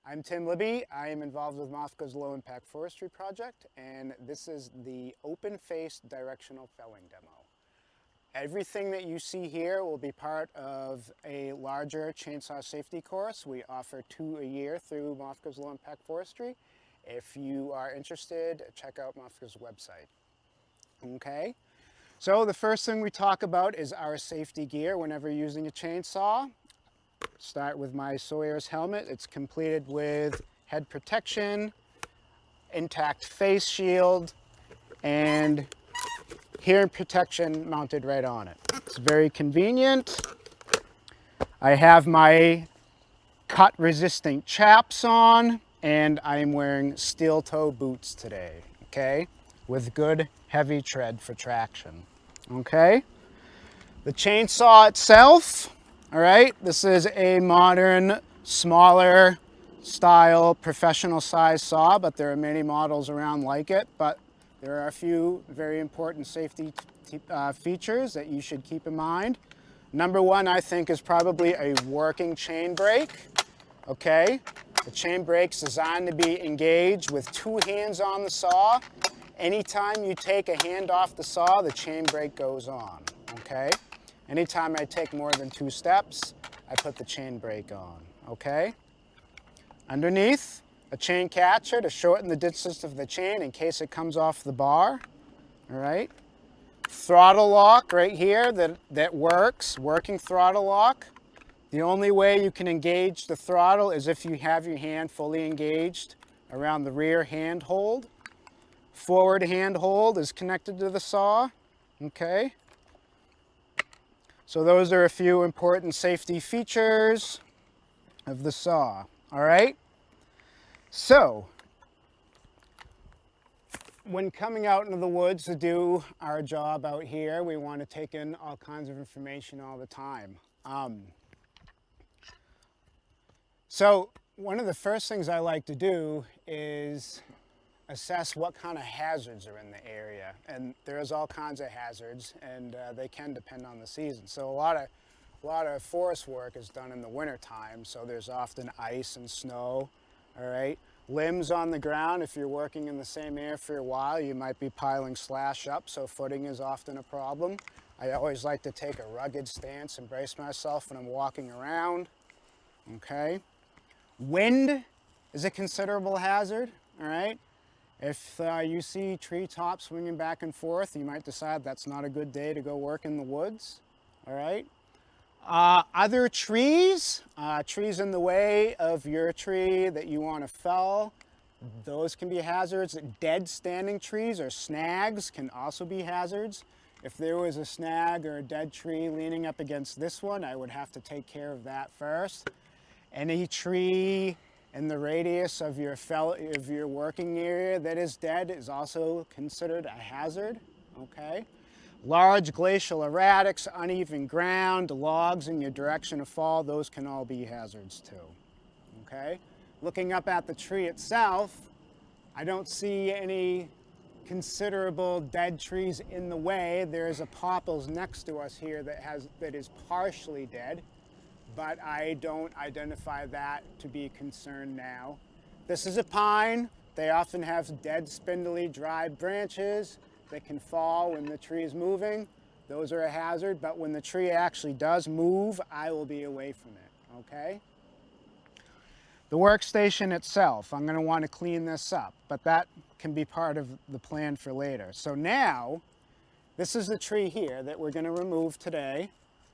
I'm Tim Libby. I am involved with MOFGA's Low Impact Forestry project, and this is the open-faced directional felling demo. Everything that you see here will be part of a larger chainsaw safety course. We offer 2 a year through MOFGA's Low Impact Forestry. If you are interested, check out MOFGA's website. Okay, so the first thing we talk about is our safety gear whenever using a chainsaw. Start with my sawyer's helmet. It's completed with head protection, intact face shield, and hearing protection mounted right on it. It's very convenient. I have my cut resistant chaps on, and I'm wearing steel toe boots today, okay? With good heavy tread for traction, okay? The chainsaw itself, all right, this is a modern, smaller style, professional size saw, but there are many models around like it. But there are a few very important safety features that you should keep in mind. Number one, I think, is probably a working chain brake, okay? The chain brake's designed to be engaged with 2 hands on the saw. Anytime you take a hand off the saw, the chain brake goes on, okay? Anytime I take more than 2 steps, I put the chain brake on, okay? Underneath, a chain catcher to shorten the distance of the chain in case it comes off the bar, all right? Throttle lock right here that works, working throttle lock. The only way you can engage the throttle is if you have your hand fully engaged around the rear hand hold. Forward hand hold is connected to the saw, okay? So those are a few important safety features of the saw, all right? So, when coming out into the woods to do our job out here, we want to take in all kinds of information all the time. So one of the first things I like to do is assess what kind of hazards are in the area. And there's all kinds of hazards, and they can depend on the season. So a lot of forest work is done in the winter time, so there's often ice and snow, all right? Limbs on the ground, if you're working in the same area for a while, you might be piling slash up, so footing is often a problem. I always like to take a rugged stance and brace myself when I'm walking around, okay? Wind is a considerable hazard, all right? If you see treetops swinging back and forth, you might decide that's not a good day to go work in the woods, all right? Other trees, trees in the way of your tree that you want to fell, those can be hazards. Dead standing trees or snags can also be hazards. If there was a snag or a dead tree leaning up against this one, I would have to take care of that first. Any tree in the radius of your working area that is dead is also considered a hazard, okay? Large glacial erratics, uneven ground, logs in your direction of fall, those can all be hazards too, okay? Looking up at the tree itself, I don't see any considerable dead trees in the way. There's a popples next to us here that is partially dead, but I don't identify that to be a concern now. This is a pine. They often have dead, spindly, dry branches that can fall when the tree is moving. Those are a hazard, but when the tree actually does move, I will be away from it, okay? The workstation itself, I'm gonna want to clean this up, but that can be part of the plan for later. So now, this is the tree here that we're gonna remove today,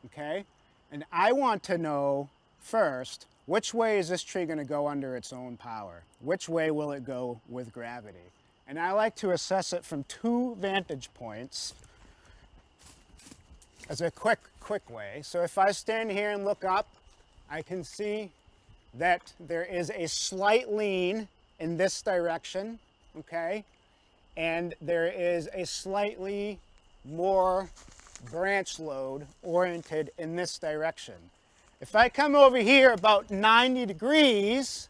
okay? And I want to know first, which way is this tree going to go under its own power? Which way will it go with gravity? And I like to assess it from 2 vantage points as a quick way. So if I stand here and look up, I can see that there is a slight lean in this direction, okay? And there is a slightly more branch load oriented in this direction. If I come over here about 90 degrees,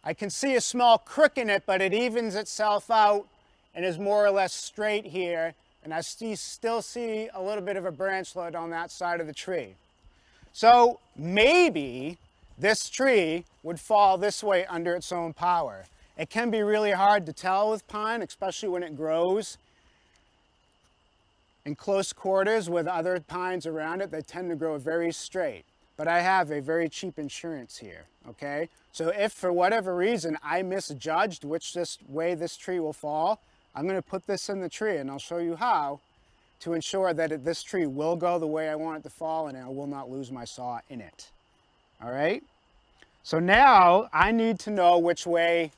I can see a small crook in it, but it evens itself out and is more or less straight here, and I still see a little bit of a branch load on that side of the tree. So maybe this tree would fall this way under its own power. It can be really hard to tell with pine, especially when it grows in close quarters with other pines around it. They tend to grow very straight. But I have a very cheap insurance here, okay? So if for whatever reason I misjudged which way this tree will fall, I'm gonna put this in the tree and I'll show you how to ensure that this tree will go the way I want it to fall and I will not lose my saw in it, all right? So now I need to know which way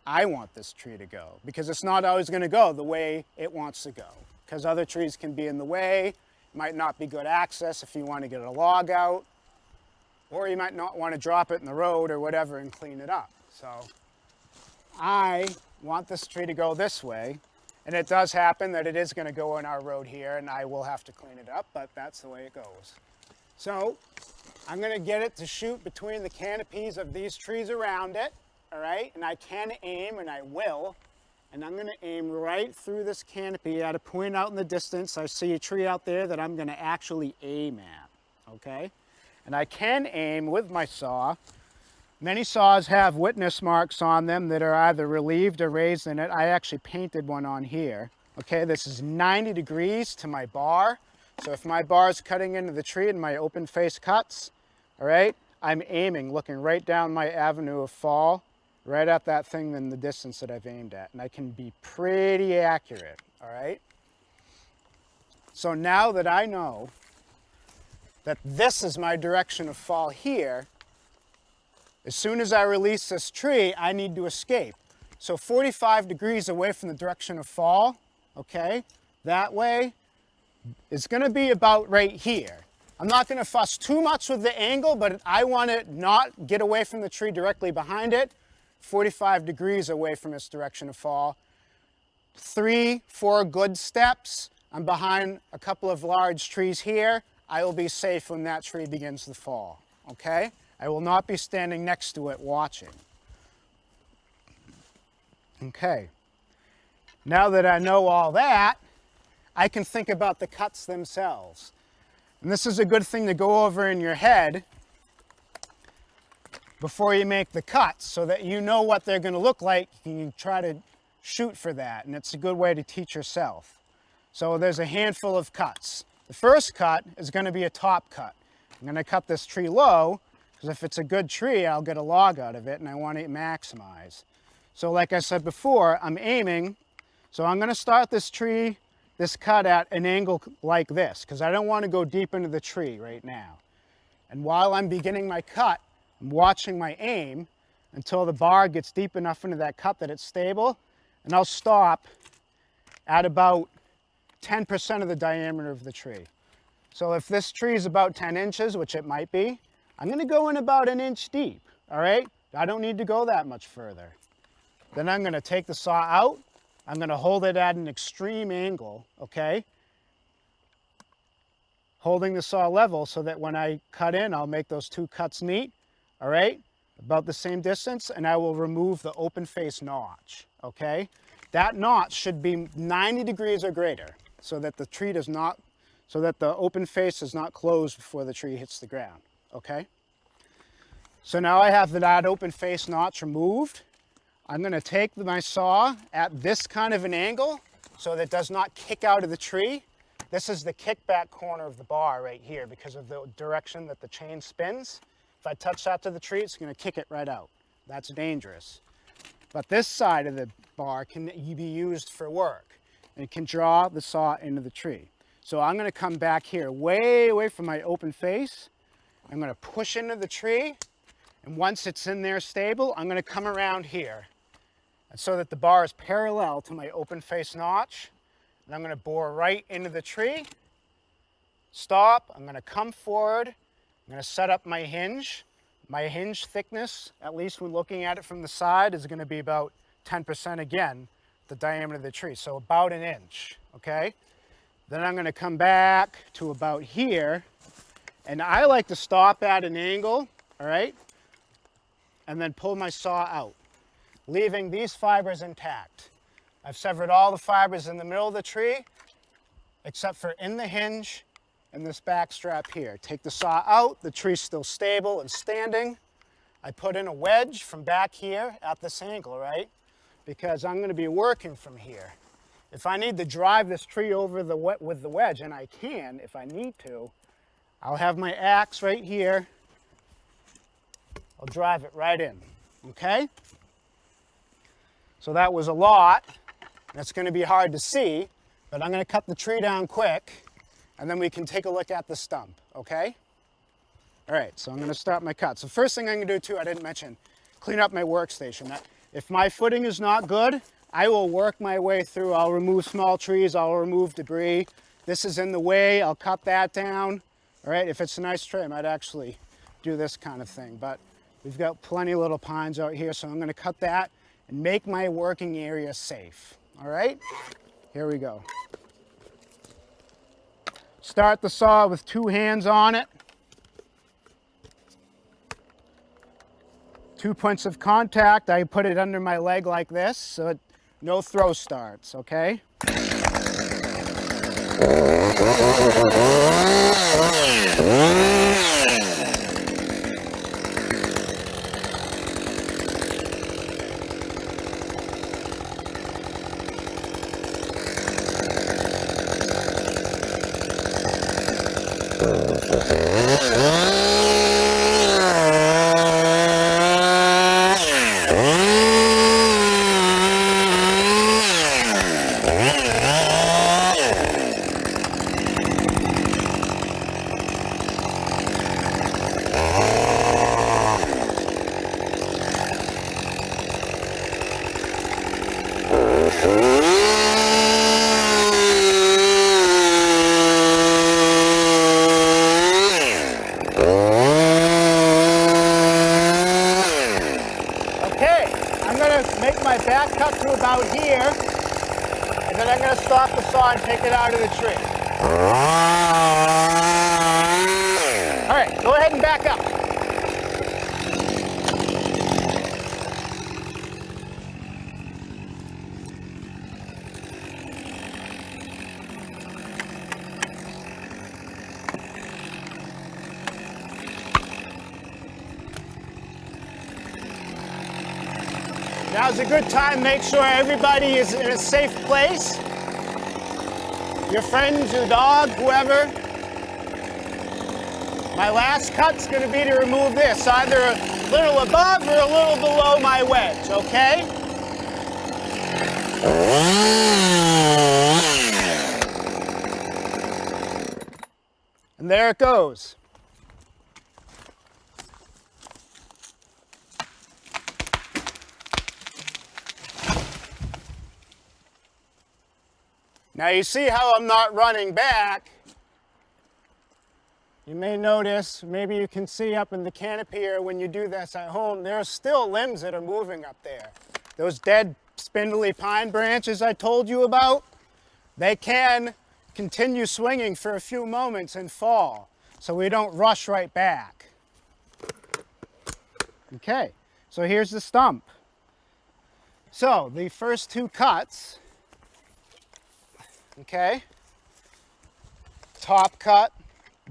I want this tree to go, because it's not always gonna go the way it wants to go, because other trees can be in the way, might not be good access if you wanna get a log out, or you might not want to drop it in the road or whatever and clean it up. So I want this tree to go this way, and it does happen that it is going to go in our road here and I will have to clean it up, but that's the way it goes. So I'm going to get it to shoot between the canopies of these trees around it, all right? And I can aim, and I will, and I'm going to aim right through this canopy at a point out in the distance. I see a tree out there that I'm going to actually aim at, okay? And I can aim with my saw. Many saws have witness marks on them that are either relieved or raised in it. I actually painted one on here. Okay, this is 90 degrees to my bar. So if my bar is cutting into the tree and my open face cuts, all right, I'm aiming, looking right down my avenue of fall, right at that thing in the distance that I've aimed at. And I can be pretty accurate, all right? So now that I know that this is my direction of fall here, as soon as I release this tree, I need to escape. So 45 degrees away from the direction of fall, okay, that way, it's gonna be about right here. I'm not gonna fuss too much with the angle, but I want to not get away from the tree directly behind it, 45 degrees away from its direction of fall. 3, 4 good steps. I'm behind a couple of large trees here. I will be safe when that tree begins to fall, okay? I will not be standing next to it watching. Okay, now that I know all that, I can think about the cuts themselves. And this is a good thing to go over in your head before you make the cuts, so that you know what they're going to look like. You can try to shoot for that, and it's a good way to teach yourself. So there's a handful of cuts. The first cut is going to be a top cut. I'm going to cut this tree low, because if it's a good tree, I'll get a log out of it, and I want to maximize. So like I said before, I'm aiming. So I'm going to start this tree, this cut at an angle like this, because I don't want to go deep into the tree right now. And while I'm beginning my cut, I'm watching my aim until the bar gets deep enough into that cut that it's stable, and I'll stop at about 10% of the diameter of the tree. So if this tree is about 10 inches, which it might be, I'm going to go in about 1 inch deep, all right? I don't need to go that much further. Then I'm going to take the saw out. I'm going to hold it at an extreme angle, okay? Holding the saw level so that when I cut in, I'll make those 2 cuts neat, all right? About the same distance, and I will remove the open face notch, okay? That notch should be 90 degrees or greater, so that the tree does not, so that the open face is not closed before the tree hits the ground, okay? So now I have that open face notch removed. I'm going to take my saw at this kind of an angle so that it does not kick out of the tree. This is the kickback corner of the bar right here because of the direction that the chain spins. If I touch that to the tree, it's going to kick it right out. That's dangerous. But this side of the bar can be used for work and can draw the saw into the tree. So I'm going to come back here way away from my open face. I'm going to push into the tree, and once it's in there stable, I'm going to come around here, and so that the bar is parallel to my open face notch. And I'm going to bore right into the tree, stop, I'm going to come forward, I'm going to set up my hinge. My hinge thickness, at least when looking at it from the side, is going to be about 10% again, the diameter of the tree, so about 1 inch, okay? Then I'm going to come back to about here, and I like to stop at an angle, all right, and then pull my saw out, leaving these fibers intact. I've severed all the fibers in the middle of the tree, except for in the hinge and this back strap here. Take the saw out, the tree's still stable and standing. I put in a wedge from back here at this angle, right? Because I'm going to be working from here. If I need to drive this tree over with the wedge, and I can if I need to, I'll have my axe right here. I'll drive it right in, okay? So that was a lot. That's going to be hard to see, but I'm going to cut the tree down quick, and then we can take a look at the stump, okay? All right, so I'm going to start my cut. So first thing I'm going to do too, I didn't mention, clean up my workstation. If my footing is not good, I will work my way through. I'll remove small trees, I'll remove debris. This is in the way, I'll cut that down. All right, if it's a nice tree, I might actually do this kind of thing, but we've got plenty of little pines out here, so I'm going to cut that and make my working area safe. All right, here we go. Start the saw with 2 hands on it. 2 points of contact, I put it under my leg like this, so no throw starts, okay? My back cut to about here, and then I'm going to stop the saw and take it out of the tree. All right, go ahead and back up. Now's a good time. Make sure everybody is in a safe place. Your friends, your dog, whoever. My last cut's going to be to remove this, either a little above or a little below my wedge, okay? And there it goes. Now you see how I'm not running back. You may notice, maybe you can see up in the canopy here when you do this at home, there are still limbs that are moving up there. Those dead spindly pine branches I told you about, they can continue swinging for a few moments and fall, so we don't rush right back. Okay, so here's the stump. So the first 2 cuts, okay, top cut,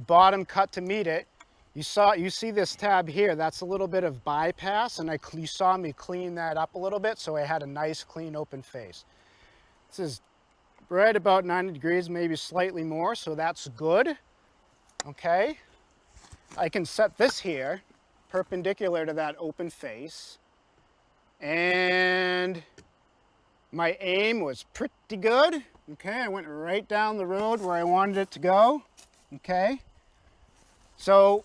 bottom cut to meet it. You see this tab here, that's a little bit of bypass, and you saw me clean that up a little bit so I had a nice clean open face. This is right about 90 degrees, maybe slightly more, so that's good. Okay, I can set this here perpendicular to that open face, and my aim was pretty good. Okay, I went right down the road where I wanted it to go. Okay, so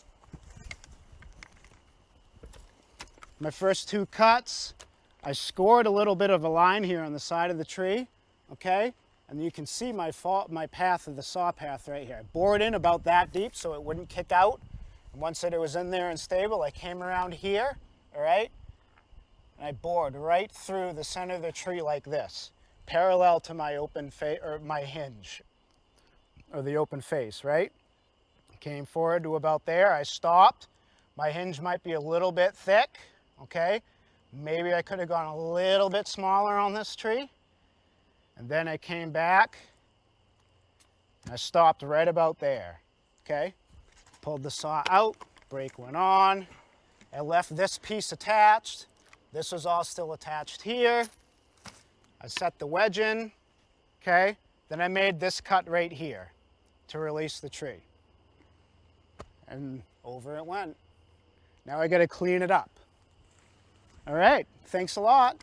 my first 2 cuts, I scored a little bit of a line here on the side of the tree. Okay, and you can see my path of the saw path right here. I bored in about that deep so it wouldn't kick out. And once it was in there and stable, I came around here, all right, and I bored right through the center of the tree like this, parallel to my open face, or my hinge, or the open face, right? Came forward to about there, I stopped. My hinge might be a little bit thick, okay? Maybe I could have gone a little bit smaller on this tree. And then I came back, and I stopped right about there, okay? Pulled the saw out, brake went on, I left this piece attached. This was all still attached here. I set the wedge in, okay? Then I made this cut right here to release the tree. And over it went. Now I gotta clean it up. All right, thanks a lot.